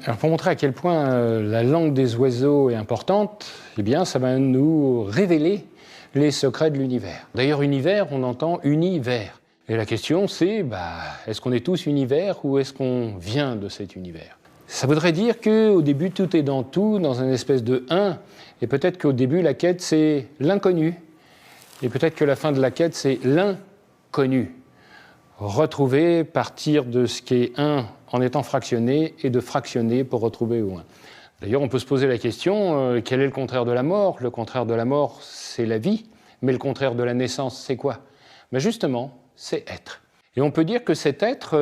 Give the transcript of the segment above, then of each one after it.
Alors pour montrer à quel point la langue des oiseaux est importante, eh bien, ça va nous révéler les secrets de l'univers. D'ailleurs, univers, on entend univers. Et la question, c'est, est-ce qu'on est tous univers ou est-ce qu'on vient de cet univers? Ça voudrait dire qu'au début, tout est dans tout, dans une espèce de un, et peut-être qu'au début, la quête, c'est l'inconnu. Et peut-être que la fin de la quête, c'est l'inconnu. Retrouver, partir de ce qui est un en étant fractionné et de fractionner pour retrouver au un. D'ailleurs, on peut se poser la question, quel est le contraire de la mort? Le contraire de la mort, c'est la vie, mais le contraire de la naissance, c'est quoi? Justement, c'est être. Et on peut dire que cet être,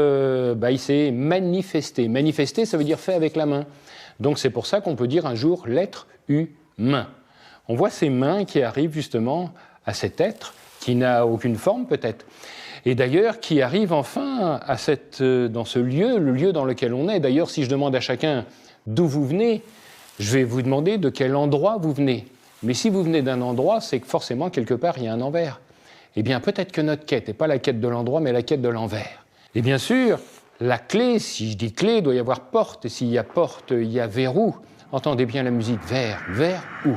il s'est manifesté. Manifesté, ça veut dire fait avec la main. Donc c'est pour ça qu'on peut dire un jour l'être humain. On voit ces mains qui arrivent justement à cet être, qui n'a aucune forme peut-être. Et d'ailleurs, qui arrive enfin dans ce lieu, le lieu dans lequel on est. D'ailleurs, si je demande à chacun d'où vous venez, je vais vous demander de quel endroit vous venez. Mais si vous venez d'un endroit, c'est que forcément, quelque part, il y a un envers. Eh bien, peut-être que notre quête n'est pas la quête de l'endroit, mais la quête de l'envers. Et bien sûr, la clé, si je dis clé, il doit y avoir porte. Et s'il y a porte, il y a verrou. Entendez bien la musique, vers où.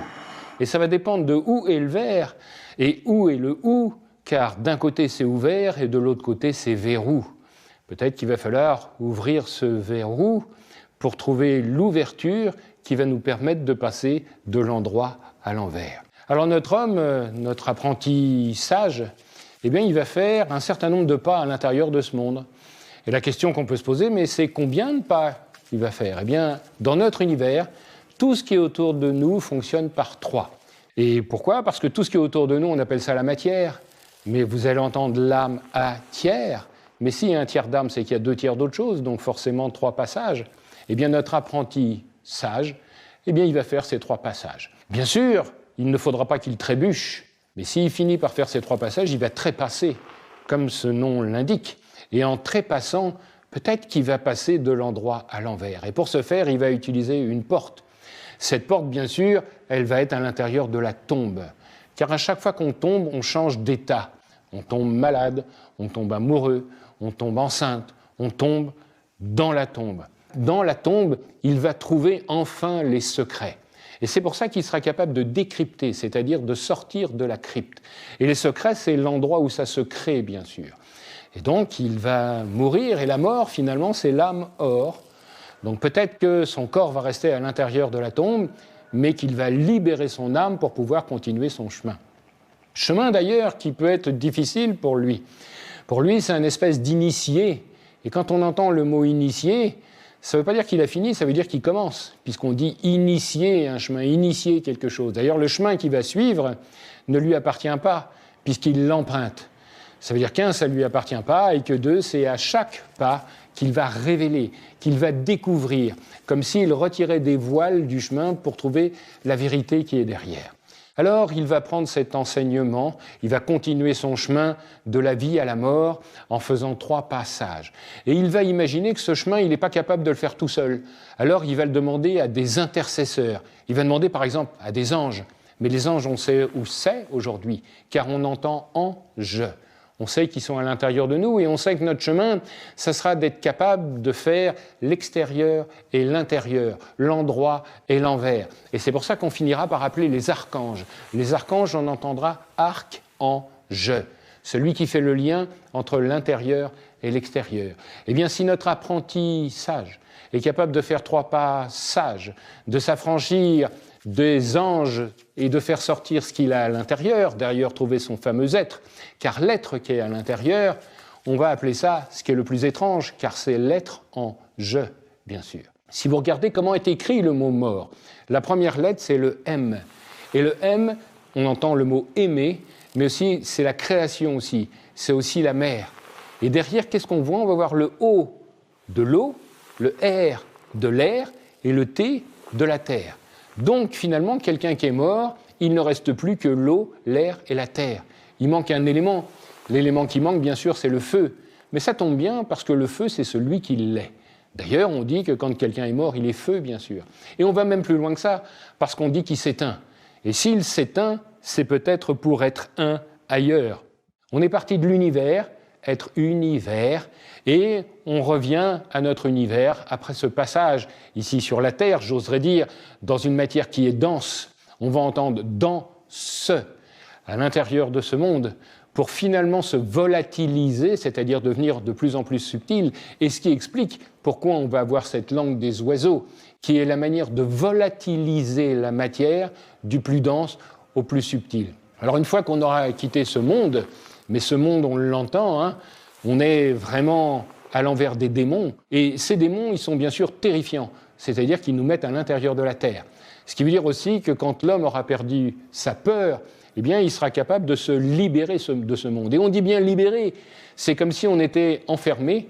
Et ça va dépendre de où est le vers et où est le où. Car d'un côté c'est ouvert et de l'autre côté c'est verrou. Peut-être qu'il va falloir ouvrir ce verrou pour trouver l'ouverture qui va nous permettre de passer de l'endroit à l'envers. Alors notre homme, notre apprenti sage, il va faire un certain nombre de pas à l'intérieur de ce monde. Et la question qu'on peut se poser, mais c'est combien de pas il va faire? Dans notre univers, tout ce qui est autour de nous fonctionne par 3. Et pourquoi? Parce que tout ce qui est autour de nous, on appelle ça la matière. Mais vous allez entendre l'âme à tiers. Mais s'il y a un tiers d'âme, c'est qu'il y a 2 tiers d'autre chose, donc forcément 3 passages. Notre apprenti sage, il va faire ces 3 passages. Bien sûr, il ne faudra pas qu'il trébuche, mais s'il finit par faire ces 3 passages, il va trépasser, comme ce nom l'indique. Et en trépassant, peut-être qu'il va passer de l'endroit à l'envers. Et pour ce faire, il va utiliser une porte. Cette porte, bien sûr, elle va être à l'intérieur de la tombe. Car à chaque fois qu'on tombe, on change d'état. On tombe malade, on tombe amoureux, on tombe enceinte, on tombe dans la tombe. Dans la tombe, il va trouver enfin les secrets. Et c'est pour ça qu'il sera capable de décrypter, c'est-à-dire de sortir de la crypte. Et les secrets, c'est l'endroit où ça se crée, bien sûr. Et donc, il va mourir, et la mort, finalement, c'est l'âme or. Donc peut-être que son corps va rester à l'intérieur de la tombe, mais qu'il va libérer son âme pour pouvoir continuer son chemin. Chemin d'ailleurs qui peut être difficile pour lui. Pour lui, c'est une espèce d'initié. Et quand on entend le mot initié, ça ne veut pas dire qu'il a fini, ça veut dire qu'il commence, puisqu'on dit initier un chemin, initier quelque chose. D'ailleurs, le chemin qu'il va suivre ne lui appartient pas, puisqu'il l'emprunte. Ça veut dire qu'un, ça ne lui appartient pas, et que deux, c'est à chaque pas qu'il va révéler, qu'il va découvrir, comme s'il retirait des voiles du chemin pour trouver la vérité qui est derrière. Alors, il va prendre cet enseignement, il va continuer son chemin de la vie à la mort en faisant 3 passages. Et il va imaginer que ce chemin, il n'est pas capable de le faire tout seul. Alors, il va le demander à des intercesseurs. Il va demander, par exemple, à des anges. Mais les anges, on sait où c'est aujourd'hui, car on entend « ange ». On sait qu'ils sont à l'intérieur de nous et on sait que notre chemin, ça sera d'être capable de faire l'extérieur et l'intérieur, l'endroit et l'envers. Et c'est pour ça qu'on finira par appeler les archanges. Les archanges, on entendra arc-en-je, celui qui fait le lien entre l'intérieur et l'extérieur. Eh bien, si notre apprenti sage est capable de faire 3 pas sages, de s'affranchir des anges et de faire sortir ce qu'il a à l'intérieur, d'ailleurs trouver son fameux être, car l'être qui est à l'intérieur, on va appeler ça ce qui est le plus étrange, car c'est l'être en je, bien sûr. Si vous regardez comment est écrit le mot mort, la première lettre c'est le M. Et le M, on entend le mot aimer, mais aussi c'est la création aussi, c'est aussi la mer. Et derrière, qu'est-ce qu'on voit? On va voir le O de l'eau, le R de l'air et le T de la terre. Donc, finalement, quelqu'un qui est mort, il ne reste plus que l'eau, l'air et la terre. Il manque un élément. L'élément qui manque, bien sûr, c'est le feu. Mais ça tombe bien parce que le feu, c'est celui qui l'est. D'ailleurs, on dit que quand quelqu'un est mort, il est feu, bien sûr. Et on va même plus loin que ça, parce qu'on dit qu'il s'éteint. Et s'il s'éteint, c'est peut-être pour être un ailleurs. On est parti de l'univers, être univers. Et on revient à notre univers après ce passage ici sur la Terre, j'oserais dire, dans une matière qui est dense. On va entendre « dense » à l'intérieur de ce monde pour finalement se volatiliser, c'est-à-dire devenir de plus en plus subtil, et ce qui explique pourquoi on va avoir cette langue des oiseaux, qui est la manière de volatiliser la matière du plus dense au plus subtil. Alors une fois qu'on aura quitté ce monde, mais ce monde on l'entend, hein, on est vraiment à l'envers des démons, et ces démons ils sont bien sûr terrifiants, c'est-à-dire qu'ils nous mettent à l'intérieur de la terre. Ce qui veut dire aussi que quand l'homme aura perdu sa peur, eh bien, il sera capable de se libérer de ce monde. Et on dit bien libérer, c'est comme si on était enfermé.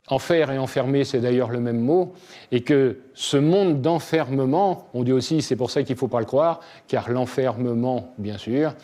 Enfer et enfermé, c'est d'ailleurs le même mot, et que ce monde d'enfermement, on dit aussi, c'est pour ça qu'il ne faut pas le croire, car l'enfermement, bien sûr,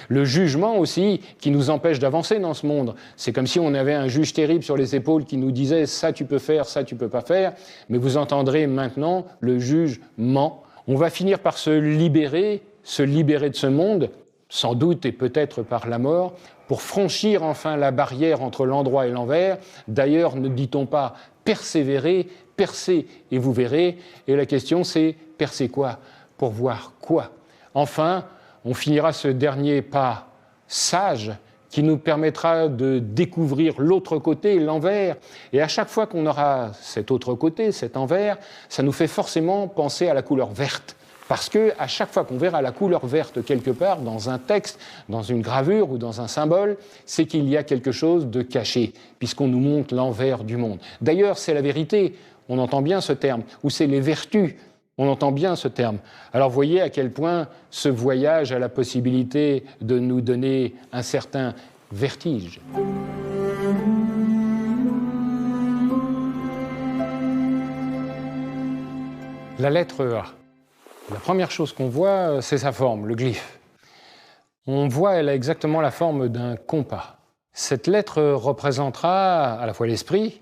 le jugement aussi, qui nous empêche d'avancer dans ce monde. C'est comme si on avait un juge terrible sur les épaules qui nous disait « ça tu peux faire, ça tu peux pas faire », mais vous entendrez maintenant le jugement. On va finir par se libérer de ce monde, sans doute et peut-être par la mort, pour franchir enfin la barrière entre l'endroit et l'envers. D'ailleurs, ne dit-on pas persévérer, percez et vous verrez. Et la question c'est percer quoi? Pour voir quoi? Enfin, on finira ce dernier pas sage qui nous permettra de découvrir l'autre côté, l'envers. Et à chaque fois qu'on aura cet autre côté, cet envers, ça nous fait forcément penser à la couleur verte. Parce qu'à chaque fois qu'on verra la couleur verte quelque part, dans un texte, dans une gravure ou dans un symbole, c'est qu'il y a quelque chose de caché, puisqu'on nous montre l'envers du monde. D'ailleurs, c'est la vérité, on entend bien ce terme, ou c'est les vertus, on entend bien ce terme. Alors voyez à quel point ce voyage a la possibilité de nous donner un certain vertige. La lettre A. La première chose qu'on voit, c'est sa forme, le glyphe. On voit, elle a exactement la forme d'un compas. Cette lettre représentera à la fois l'esprit,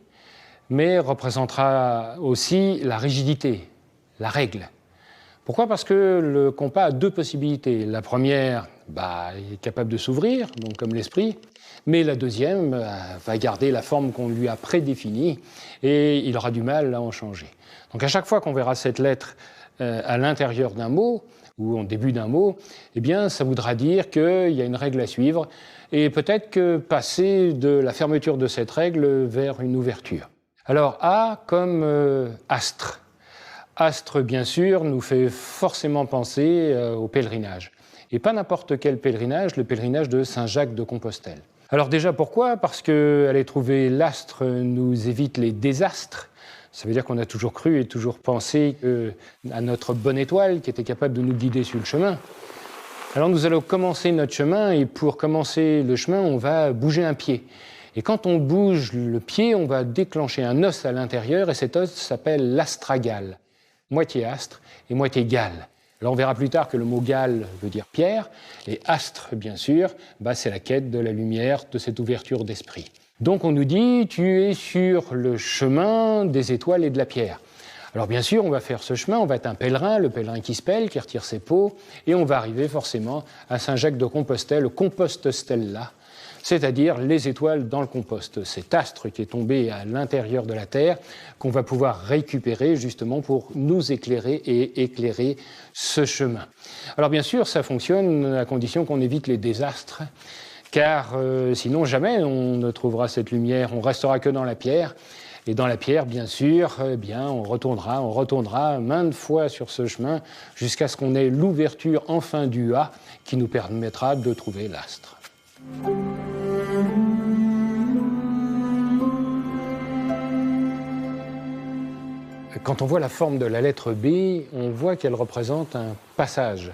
mais représentera aussi la rigidité, la règle. Pourquoi? Parce que le compas a deux possibilités. La première, il est capable de s'ouvrir, donc comme l'esprit, mais la deuxième va garder la forme qu'on lui a prédéfinie et il aura du mal à en changer. Donc à chaque fois qu'on verra cette lettre à l'intérieur d'un mot, ou en début d'un mot, eh bien, ça voudra dire qu'il y a une règle à suivre, et peut-être que passer de la fermeture de cette règle vers une ouverture. Alors, A comme astre. Astre, bien sûr, nous fait forcément penser au pèlerinage. Et pas n'importe quel pèlerinage, le pèlerinage de Saint-Jacques de Compostelle. Alors déjà, pourquoi? Parce qu'aller trouver l'astre nous évite les désastres. Ça veut dire qu'on a toujours cru et toujours pensé à notre bonne étoile qui était capable de nous guider sur le chemin. Alors nous allons commencer notre chemin et pour commencer le chemin, on va bouger un pied. Et quand on bouge le pied, on va déclencher un os à l'intérieur et cet os s'appelle l'astragale. Moitié astre et moitié gale. Alors on verra plus tard que le mot gale veut dire pierre et astre, bien sûr, c'est la quête de la lumière, de cette ouverture d'esprit. Donc on nous dit, tu es sur le chemin des étoiles et de la pierre. Alors bien sûr, on va faire ce chemin, on va être un pèlerin, le pèlerin qui se pèle, qui retire ses peaux, et on va arriver forcément à Saint-Jacques de Compostelle, Compostella, c'est-à-dire les étoiles dans le compost, cet astre qui est tombé à l'intérieur de la Terre, qu'on va pouvoir récupérer justement pour nous éclairer et éclairer ce chemin. Alors bien sûr, ça fonctionne à condition qu'on évite les désastres, car sinon jamais on ne trouvera cette lumière, on restera que dans la pierre. Et dans la pierre, bien sûr, on retournera maintes fois sur ce chemin jusqu'à ce qu'on ait l'ouverture enfin du A qui nous permettra de trouver l'astre. Quand on voit la forme de la lettre B, on voit qu'elle représente un passage.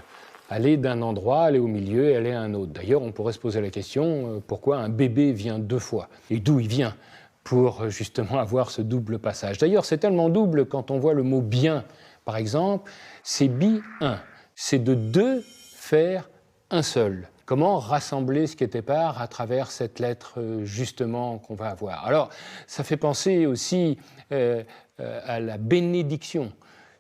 Aller d'un endroit, aller au milieu et aller à un autre. D'ailleurs, on pourrait se poser la question, pourquoi un bébé vient deux fois? Et d'où il vient? Pour justement avoir ce double passage. D'ailleurs, c'est tellement double quand on voit le mot bien, par exemple, c'est bi-un. C'est de deux faire un seul. Comment rassembler ce qui était part à travers cette lettre, justement, qu'on va avoir. Alors, ça fait penser aussi à la bénédiction.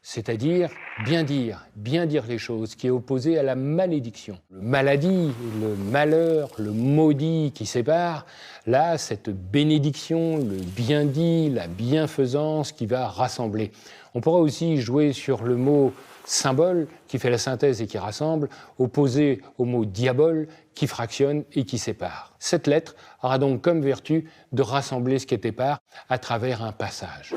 c'est-à-dire bien dire les choses, qui est opposé à la malédiction. Le maladie, le malheur, le maudit qui sépare, là, cette bénédiction, le bien dit, la bienfaisance qui va rassembler. On pourra aussi jouer sur le mot symbole qui fait la synthèse et qui rassemble, opposé au mot diabole qui fractionne et qui sépare. Cette lettre aura donc comme vertu de rassembler ce qui est épars à travers un passage.